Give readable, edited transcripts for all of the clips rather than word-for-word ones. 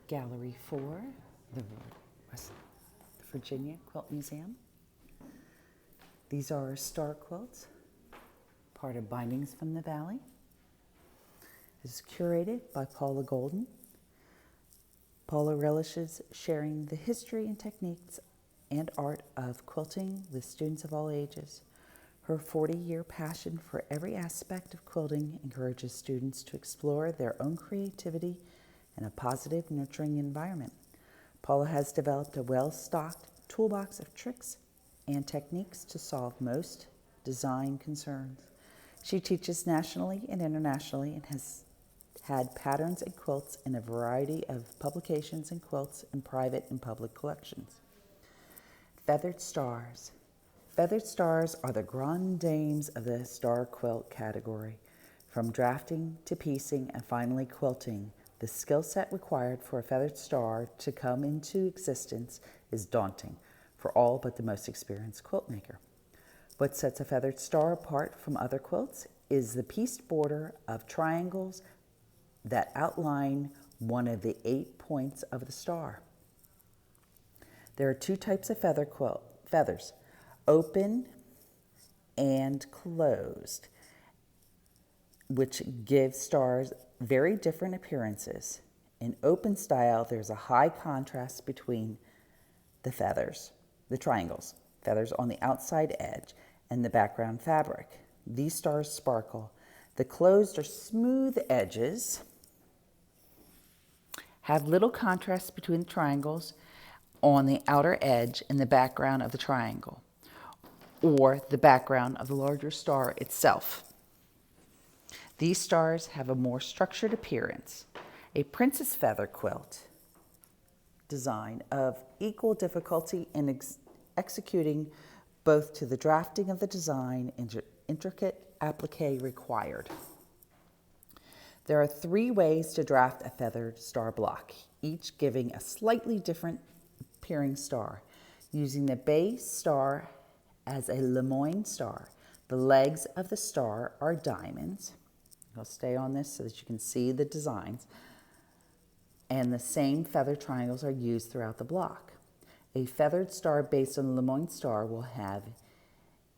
Gallery 4, the Virginia Quilt Museum. These are star quilts, part of Bindings from the Valley. It's curated by Paula Golden. Paula relishes sharing the history and techniques and art of quilting with students of all ages. Her 40-year passion for every aspect of quilting encourages students to explore their own creativity in a positive, nurturing environment. Paula has developed a well-stocked toolbox of tricks and techniques to solve most design concerns. She teaches nationally and internationally and has had patterns and quilts in a variety of publications and quilts in private and public collections. Feathered stars. Feathered stars are the grand dames of the star quilt category. From drafting to piecing and finally quilting, the skill set required for a feathered star to come into existence is daunting for all but the most experienced quilt maker. What sets a feathered star apart from other quilts is the pieced border of triangles that outline one of the 8 points of the star. There are 2 types of feathers, open and closed, which give stars very different appearances. In open style, there's a high contrast between the feathers, the triangles, feathers on the outside edge, and the background fabric. These stars sparkle. The closed or smooth edges have little contrast between the triangles on the outer edge and the background of the triangle, or the background of the larger star itself. These stars have a more structured appearance. A princess feather quilt design of equal difficulty in executing both to the drafting of the design and intricate applique required. There are 3 ways to draft a feathered star block, each giving a slightly different appearing star. Using the base star as a Lemoyne star, the legs of the star are diamonds. I'll stay on this so that you can see the designs. And the same feather triangles are used throughout the block. A feathered star based on the Lemoyne star will have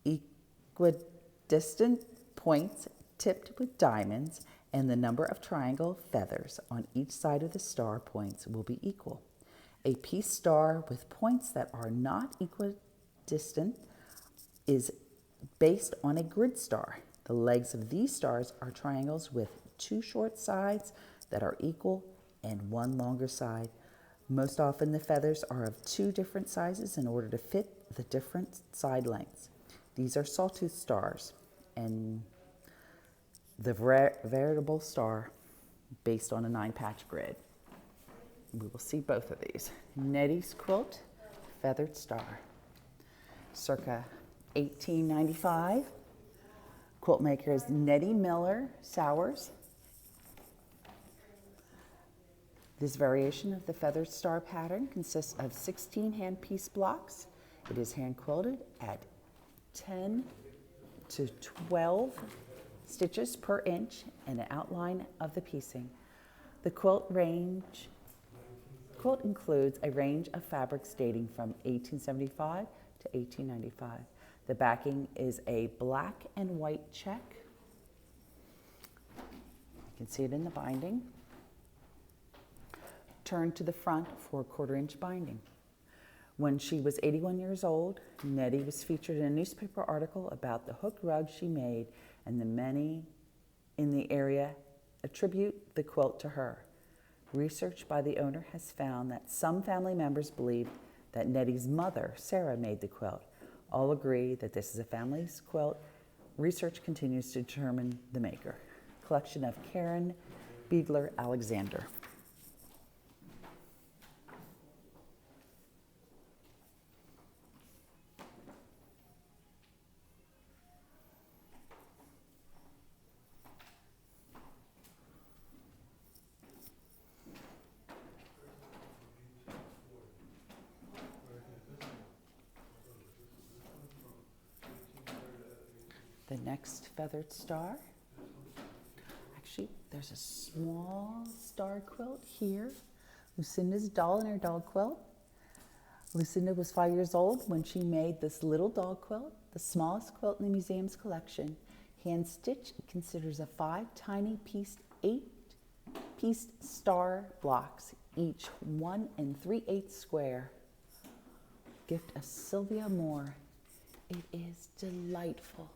equidistant points tipped with diamonds, and the number of triangle feathers on each side of the star points will be equal. A piece star with points that are not equidistant is based on a grid star. The legs of these stars are triangles with 2 short sides that are equal and 1 longer side. Most often the feathers are of 2 different sizes in order to fit the different side lengths. These are sawtooth stars and the veritable star based on a 9-patch grid. We will see both of these. Nettie's Quilt, Feathered Star. Circa 1895. Quilt maker is Nettie Miller Sowers. This variation of the feathered star pattern consists of 16 hand piece blocks. It is hand quilted at 10 to 12 stitches per inch and an outline of the piecing. The quilt includes a range of fabrics dating from 1875 to 1895. The backing is a black and white check. You can see it in the binding. Turn to the front for a 1/4 inch binding. When she was 81 years old, Nettie was featured in a newspaper article about the hook rug she made, and the many in the area attribute the quilt to her. Research by the owner has found that some family members believe that Nettie's mother, Sarah, made the quilt. All agree that this is a family's quilt. Research continues to determine the maker. Collection of Karen Biegler Alexander. The next feathered star. Actually, there's a small star quilt here Lucinda's doll and her dog quilt. Lucinda was 5 years old when she made this little dog quilt, the smallest quilt in the museum's collection. Hand stitched, it considers of 5 tiny eight-piece star blocks, each 1 3/8 square. Gift of Sylvia Moore. It is delightful.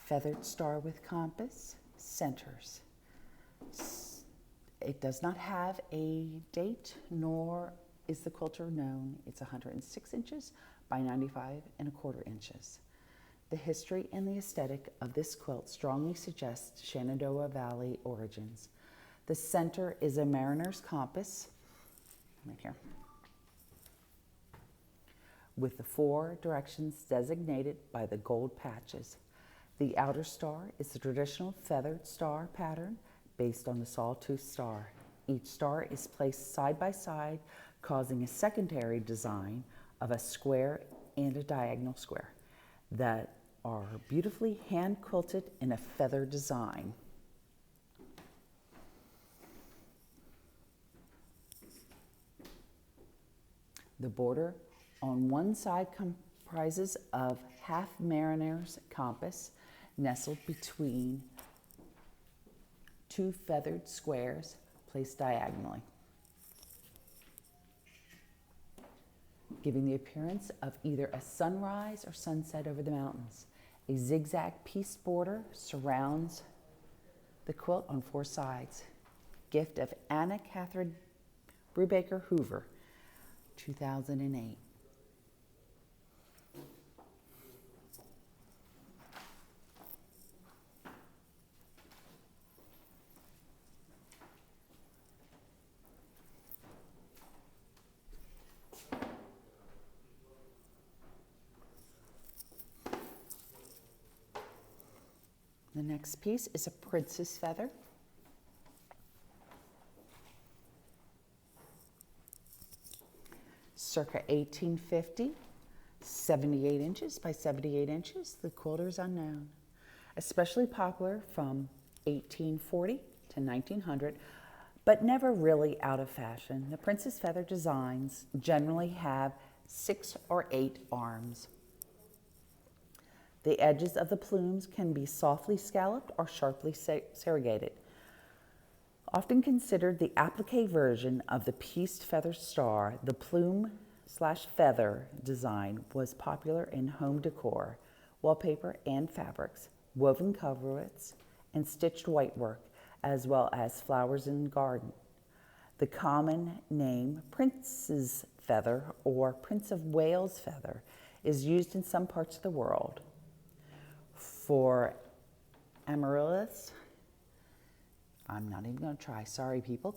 Feathered star with compass, centers. It does not have a date, nor is the quilter known. It's 106 inches by 95 1/4 inches. The history and the aesthetic of this quilt strongly suggests Shenandoah Valley origins. The center is a mariner's compass, right here, with the 4 directions designated by the gold patches. The outer star is the traditional feathered star pattern based on the sawtooth star. Each star is placed side by side, causing a secondary design of a square and a diagonal square that are beautifully hand quilted in a feather design. The border on one side comprises of half mariner's compass nestled between 2 feathered squares placed diagonally, giving the appearance of either a sunrise or sunset over the mountains. A zigzag piece border surrounds the quilt on 4 sides. Gift of Anna Catherine Brubaker Hoover, 2008. The next piece is a princess feather. Circa 1850, 78 inches by 78 inches. The quilter is unknown. Especially popular from 1840 to 1900, but never really out of fashion. The princess feather designs generally have 6 or 8 arms. The edges of the plumes can be softly scalloped or sharply serrated. Often considered the applique version of the pieced feather star, the plume/feather design was popular in home decor, wallpaper, and fabrics, woven coverlets, and stitched whitework, as well as flowers in the garden. The common name prince's feather or Prince of Wales feather is used in some parts of the world. For amaryllis, I'm not even going to try, sorry people.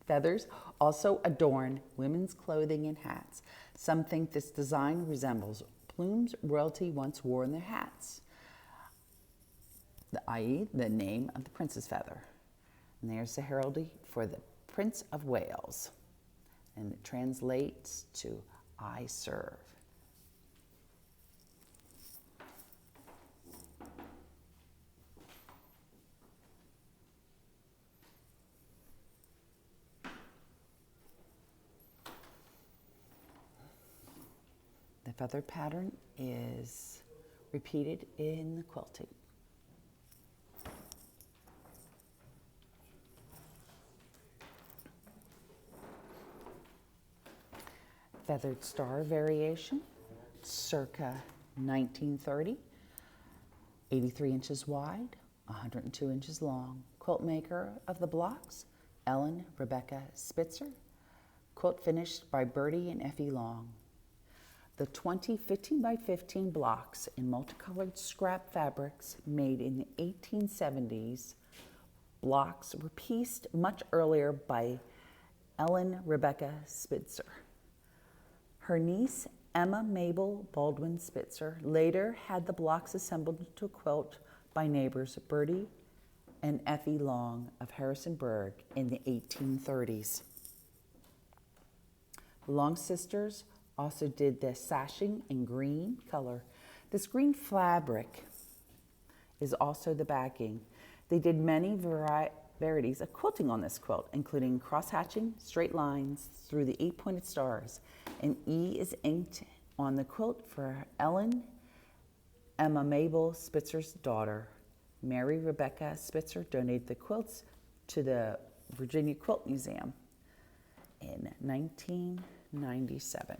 Feathers also adorn women's clothing and hats. Some think this design resembles plumes royalty once wore in their hats, i.e. the name of the princess feather. And there's the heraldry for the Prince of Wales, and it translates to I serve. The feather pattern is repeated in the quilting. Feathered star variation, circa 1930, 83 inches wide, 102 inches long. Quilt maker of the blocks, Ellen Rebecca Spitzer. Quilt finished by Bertie and Effie Long. The 20 15 by 15 blocks in multicolored scrap fabrics made in the 1870s. Blocks were pieced much earlier by Ellen Rebecca Spitzer. Her niece, Emma Mabel Baldwin Spitzer, later had the blocks assembled into a quilt by neighbors Bertie and Effie Long of Harrisonburg in the 1830s. The Long sisters also did the sashing in green color. This green fabric is also the backing. They did many varieties of quilting on this quilt, including cross-hatching, straight lines through the 8-pointed stars. An E is inked on the quilt for Ellen Emma Mabel Spitzer's daughter. Mary Rebecca Spitzer donated the quilts to the Virginia Quilt Museum in 1997.